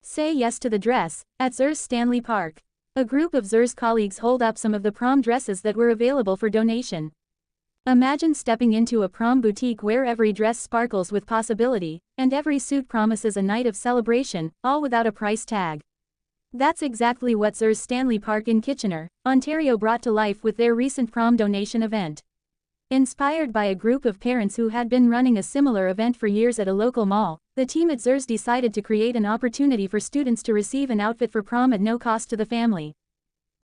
Say yes to the dress, at Zehrs Stanley Park. A group of Zehrs colleagues hold up some of the prom dresses that were available for donation. Imagine stepping into a prom boutique where every dress sparkles with possibility, and every suit promises a night of celebration, all without a price tag. That's exactly what Zehrs Stanley Park in Kitchener, Ontario brought to life with their recent prom donation event. Inspired by a group of parents who had been running a similar event for years at a local mall, the team at Zehrs decided to create an opportunity for students to receive an outfit for prom at no cost to the family.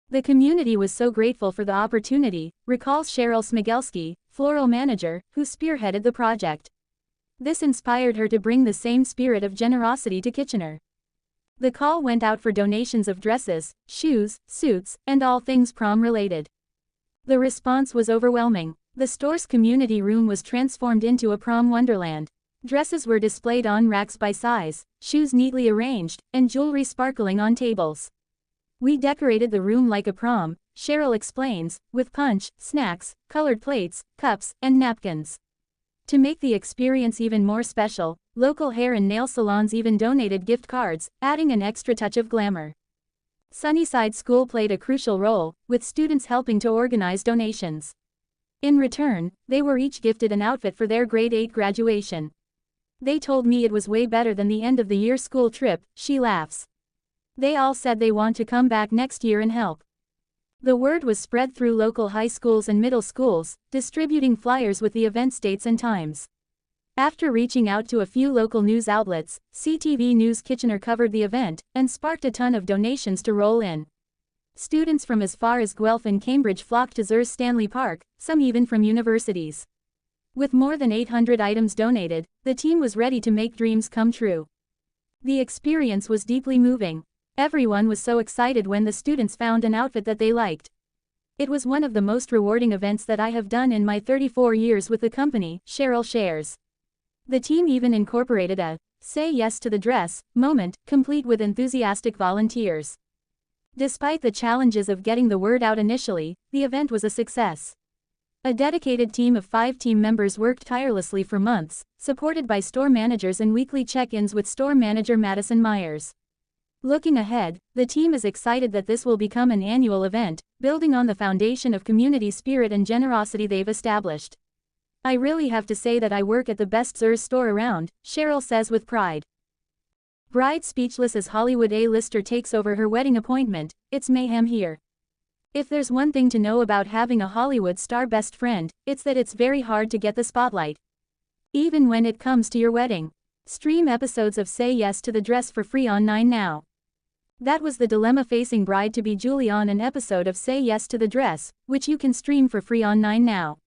The community was so grateful for the opportunity, recalls Cheryl Smigelski, Floral Manager, who spearheaded the project. This inspired her to bring the same spirit of generosity to Kitchener. The call went out for donations of dresses, shoes, suits, and all things prom-related. The response was overwhelming. The store's community room was transformed into a prom wonderland. Dresses were displayed on racks by size, shoes neatly arranged, and jewelry sparkling on tables. "We decorated the room like a prom," Cheryl explains, with punch, snacks, colored plates, cups, and napkins. To make the experience even more special, local hair and nail salons even donated gift cards, adding an extra touch of glamour. Sunnyside School played a crucial role, with students helping to organize donations. In return, they were each gifted an outfit for their grade 8 graduation. "They told me it was way better than the end-of-the-year school trip," she laughs. "They all said they want to come back next year and help." The word was spread through local high schools and middle schools, distributing flyers with the event's dates and times. After reaching out to a few local news outlets, CTV News Kitchener covered the event, and sparked a ton of donations to roll in. Students from as far as Guelph and Cambridge flocked to Zehrs Stanley Park, some even from universities. With more than 800 items donated, the team was ready to make dreams come true. The experience was deeply moving. Everyone was so excited when the students found an outfit that they liked. "It was one of the most rewarding events that I have done in my 34 years with the company," Cheryl shares. The team even incorporated a "say yes to the dress" moment, complete with enthusiastic volunteers. Despite the challenges of getting the word out initially, the event was a success. A dedicated team of 5 team members worked tirelessly for months, supported by store managers and weekly check-ins with Store Manager Maddison Meyers. Looking ahead, the team is excited that this will become an annual event, building on the foundation of community spirit and generosity they've established. "I really have to say that I work at the best Zehrs store around," Cheryl says with pride. Bride speechless as Hollywood A-lister takes over her wedding appointment, "It's mayhem here. If there's one thing to know about having a Hollywood star best friend, it's that it's very hard to get the spotlight. Even when it comes to your wedding." Stream episodes of Say Yes to the Dress for free on 9 Now. That was the dilemma facing bride-to-be Julie on an episode of Say Yes to the Dress, which you can stream for free on 9 Now.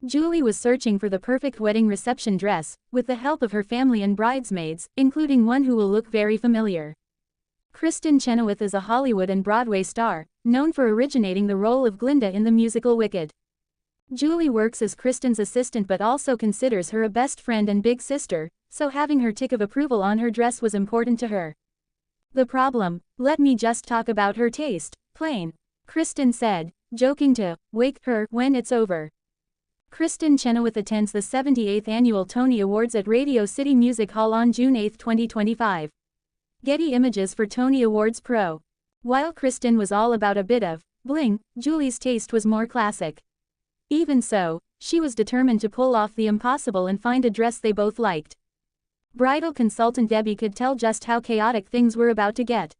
Julie was searching for the perfect wedding reception dress, with the help of her family and bridesmaids, including one who will look very familiar. Kristin Chenoweth is a Hollywood and Broadway star, known for originating the role of Glinda in the musical Wicked. Julie works as Kristin's assistant but also considers her a best friend and big sister, so having her tick of approval on her dress was important to her. "The problem, let me just talk about her taste, plain," Kristin said, joking to wake her when it's over. Kristin Chenoweth attends the 78th Annual Tony Awards at Radio City Music Hall on June 8, 2025. Getty Images for Tony Awards Pro. While Kristin was all about a bit of bling, Julie's taste was more classic. Even so, she was determined to pull off the impossible and find a dress they both liked. Bridal consultant Debbie could tell just how chaotic things were about to get.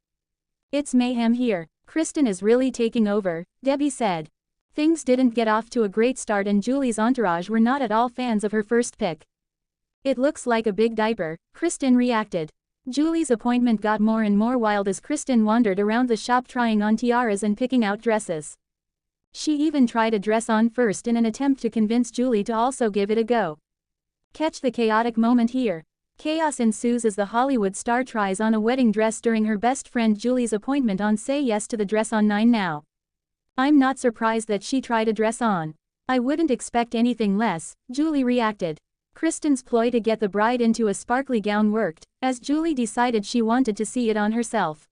"It's mayhem here. Kristin is really taking over," Debbie said. Things didn't get off to a great start and Julie's entourage were not at all fans of her first pick. "It looks like a big diaper," Kristin reacted. Julie's appointment got more and more wild as Kristin wandered around the shop trying on tiaras and picking out dresses. She even tried a dress on first in an attempt to convince Julie to also give it a go. Catch the chaotic moment here. Chaos ensues as the Hollywood star tries on a wedding dress during her best friend Julie's appointment on Say Yes to the Dress on 9 Now. "I'm not surprised that she tried a dress on. I wouldn't expect anything less," Julie reacted. Kristin's ploy to get the bride into a sparkly gown worked, as Julie decided she wanted to see it on herself.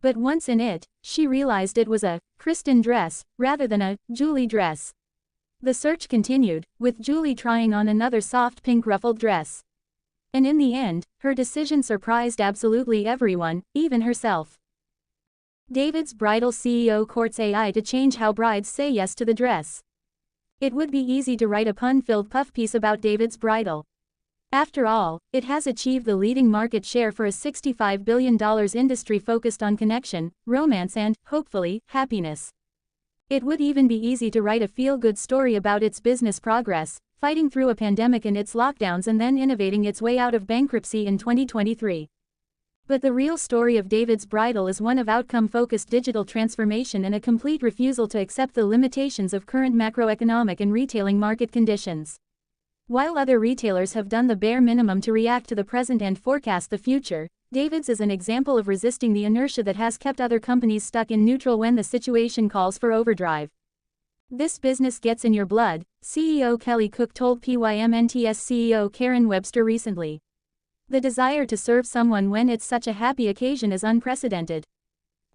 But once in it, she realized it was a Kristin dress, rather than a Julie dress. The search continued, with Julie trying on another soft pink ruffled dress. And in the end, her decision surprised absolutely everyone, even herself. David's Bridal CEO courts AI to change how brides say yes to the dress. It would be easy to write a pun-filled puff piece about David's Bridal. After all, it has achieved the leading market share for a $65 billion industry focused on connection, romance and, hopefully, happiness. It would even be easy to write a feel-good story about its business progress, fighting through a pandemic and its lockdowns and then innovating its way out of bankruptcy in 2023. But the real story of David's Bridal is one of outcome-focused digital transformation and a complete refusal to accept the limitations of current macroeconomic and retailing market conditions. While other retailers have done the bare minimum to react to the present and forecast the future, David's is an example of resisting the inertia that has kept other companies stuck in neutral when the situation calls for overdrive. "This business gets in your blood," CEO Kelly Cook told PYMNTS CEO Karen Webster recently. "The desire to serve someone when it's such a happy occasion is unprecedented.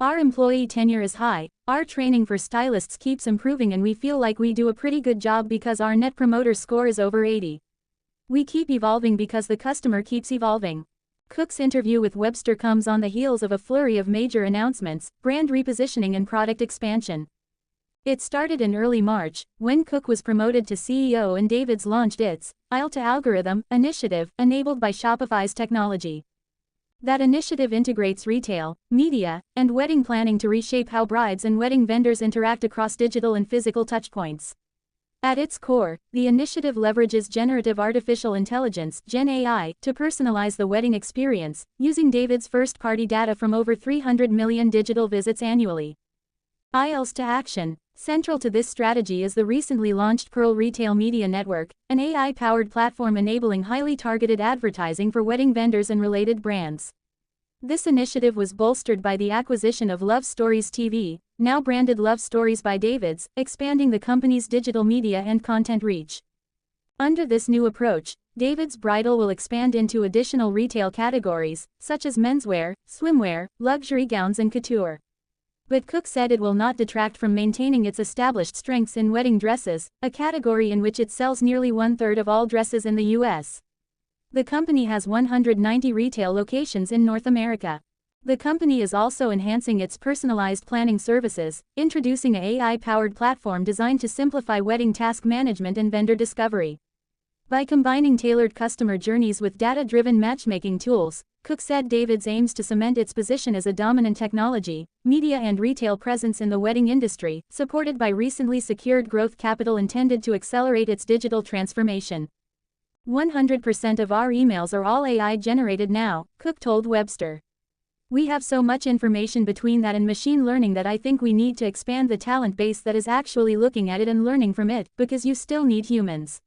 Our employee tenure is high, our training for stylists keeps improving and we feel like we do a pretty good job because our net promoter score is over 80. We keep evolving because the customer keeps evolving." Cook's interview with Webster comes on the heels of a flurry of major announcements, brand repositioning and product expansion. It started in early March, when Cook was promoted to CEO and David's launched its Aisle-to-Algorithm initiative, enabled by Shopify's technology. That initiative integrates retail, media, and wedding planning to reshape how brides and wedding vendors interact across digital and physical touchpoints. At its core, the initiative leverages generative artificial intelligence (Gen AI) to personalize the wedding experience, using David's first-party data from over 300 million digital visits annually. Aisles to Action. Central to this strategy is the recently launched Pearl Retail Media Network, an AI-powered platform enabling highly targeted advertising for wedding vendors and related brands. This initiative was bolstered by the acquisition of Love Stories TV, now branded Love Stories by David's, expanding the company's digital media and content reach. Under this new approach, David's Bridal will expand into additional retail categories, such as menswear, swimwear, luxury gowns and couture. But Cook said it will not detract from maintaining its established strengths in wedding dresses, a category in which it sells nearly one-third of all dresses in the U.S. The company has 190 retail locations in North America. The company is also enhancing its personalized planning services, introducing an AI-powered platform designed to simplify wedding task management and vendor discovery. By combining tailored customer journeys with data-driven matchmaking tools, Cook said David's aims to cement its position as a dominant technology, media and retail presence in the wedding industry, supported by recently secured growth capital intended to accelerate its digital transformation. 100% of our emails are all AI-generated now, Cook told Webster. "We have so much information between that and machine learning that I think we need to expand the talent base that is actually looking at it and learning from it, because you still need humans."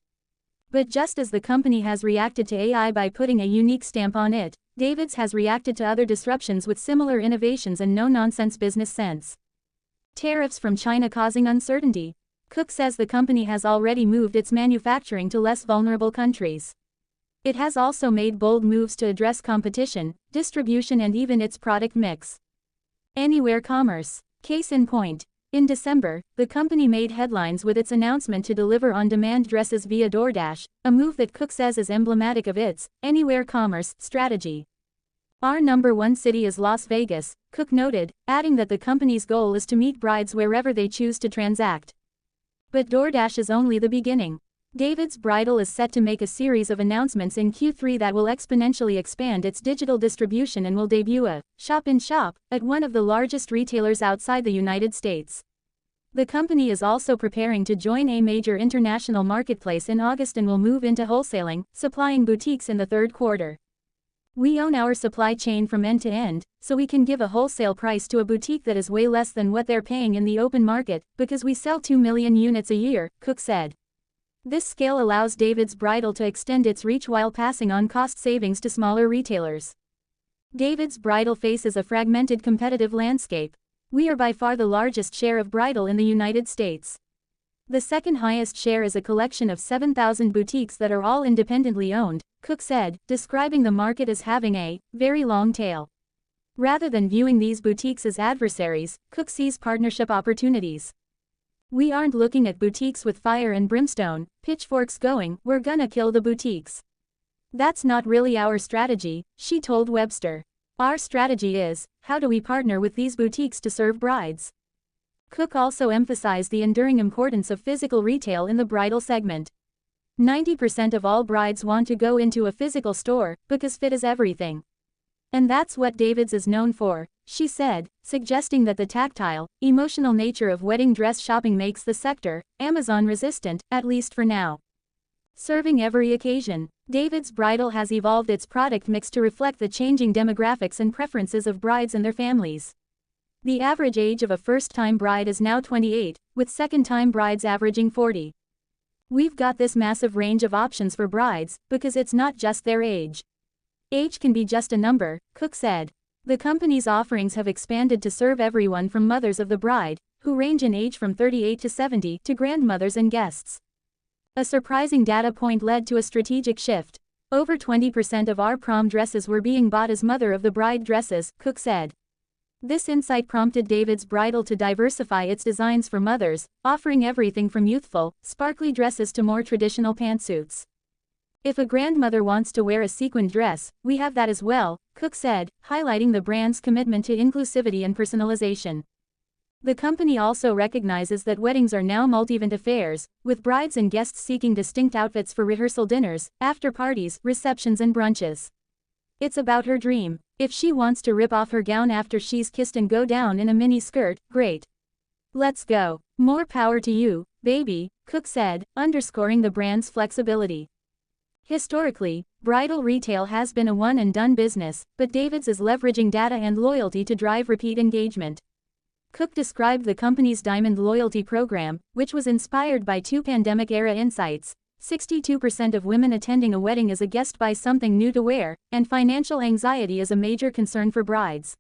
But just as the company has reacted to AI by putting a unique stamp on it, David's has reacted to other disruptions with similar innovations and no-nonsense business sense. Tariffs from China causing uncertainty. Cook says the company has already moved its manufacturing to less vulnerable countries. It has also made bold moves to address competition, distribution and even its product mix. Anywhere commerce. Case in point. In December, the company made headlines with its announcement to deliver on-demand dresses via DoorDash, a move that Cook says is emblematic of its anywhere commerce strategy. "Our number one city is Las Vegas," Cook noted, adding that the company's goal is to meet brides wherever they choose to transact. But DoorDash is only the beginning. David's Bridal is set to make a series of announcements in Q3 that will exponentially expand its digital distribution and will debut a shop-in-shop at one of the largest retailers outside the United States. The company is also preparing to join a major international marketplace in August and will move into wholesaling, supplying boutiques in the third quarter. "We own our supply chain from end to end, so we can give a wholesale price to a boutique that is way less than what they're paying in the open market, because we sell 2 million units a year," Cook said. This scale allows David's Bridal to extend its reach while passing on cost savings to smaller retailers. David's Bridal faces a fragmented competitive landscape. "We are by far the largest share of bridal in the United States. The second highest share is a collection of 7,000 boutiques that are all independently owned," Cook said, describing the market as having a very long tail. Rather than viewing these boutiques as adversaries, Cook sees partnership opportunities. "We aren't looking at boutiques with fire and brimstone, pitchforks going, 'We're gonna kill the boutiques.' "That's not really our strategy," she told Webster. "Our strategy is, how do we partner with these boutiques to serve brides?" Cook also emphasized the enduring importance of physical retail in the bridal segment. 90% of all brides want to go into a physical store, because fit is everything. "And that's what David's is known for," she said, suggesting that the tactile, emotional nature of wedding dress shopping makes the sector Amazon-resistant, at least for now. Serving every occasion, David's Bridal has evolved its product mix to reflect the changing demographics and preferences of brides and their families. The average age of a first-time bride is now 28, with second-time brides averaging 40. "We've got this massive range of options for brides, because it's not just their age. Age can be just a number," Cook said. The company's offerings have expanded to serve everyone from mothers of the bride, who range in age from 38 to 70, to grandmothers and guests. A surprising data point led to a strategic shift. "Over 20% of our prom dresses were being bought as mother of the bride dresses," Cook said. This insight prompted David's Bridal to diversify its designs for mothers, offering everything from youthful, sparkly dresses to more traditional pantsuits. "If a grandmother wants to wear a sequined dress, we have that as well," Cook said, highlighting the brand's commitment to inclusivity and personalization. The company also recognizes that weddings are now multi-event affairs, with brides and guests seeking distinct outfits for rehearsal dinners, after parties, receptions and brunches. "It's about her dream. If she wants to rip off her gown after she's kissed and go down in a mini skirt, great. Let's go. More power to you, baby," Cook said, underscoring the brand's flexibility. Historically, bridal retail has been a one-and-done business, but David's is leveraging data and loyalty to drive repeat engagement. Cook described the company's Diamond Loyalty program, which was inspired by two pandemic-era insights. 62% of women attending a wedding as a guest buy something new to wear, and financial anxiety is a major concern for brides.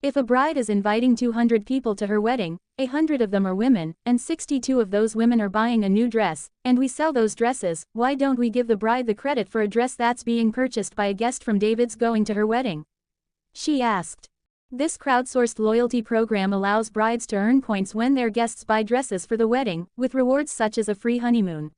If a bride is inviting 200 people to her wedding, 100 of them are women, and 62 of those women are buying a new dress, and we sell those dresses, why don't we give the bride the credit for a dress that's being purchased by a guest from David's going to her wedding?" she asked. This crowdsourced loyalty program allows brides to earn points when their guests buy dresses for the wedding, with rewards such as a free honeymoon.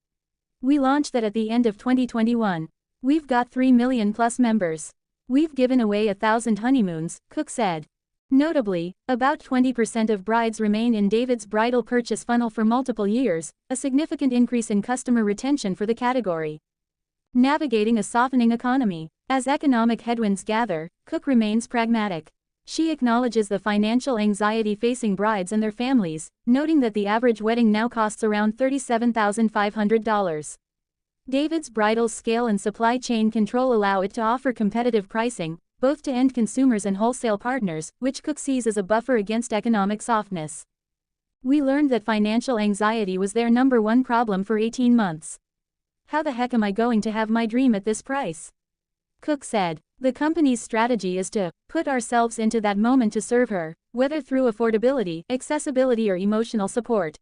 "We launched that at the end of 2021. We've got 3 million plus members. We've given away 1,000 honeymoons," Cook said. Notably, about 20% of brides remain in David's bridal purchase funnel for multiple years, a significant increase in customer retention for the category. Navigating a softening economy. As economic headwinds gather, Cook remains pragmatic. She acknowledges the financial anxiety facing brides and their families, noting that the average wedding now costs around $37,500. David's Bridal's scale and supply chain control allow it to offer competitive pricing, both to end consumers and wholesale partners, which Cook sees as a buffer against economic softness. "We learned that financial anxiety was their number one problem for 18 months. How the heck am I going to have my dream at this price?" Cook said. The company's strategy is to put ourselves into that moment to serve her, whether through affordability, accessibility or emotional support.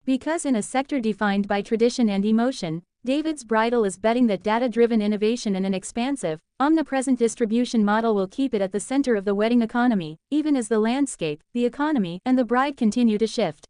Because in a sector defined by tradition and emotion, David's Bridal is betting that data-driven innovation and an expansive, omnipresent distribution model will keep it at the center of the wedding economy, even as the landscape, the economy, and the bride continue to shift.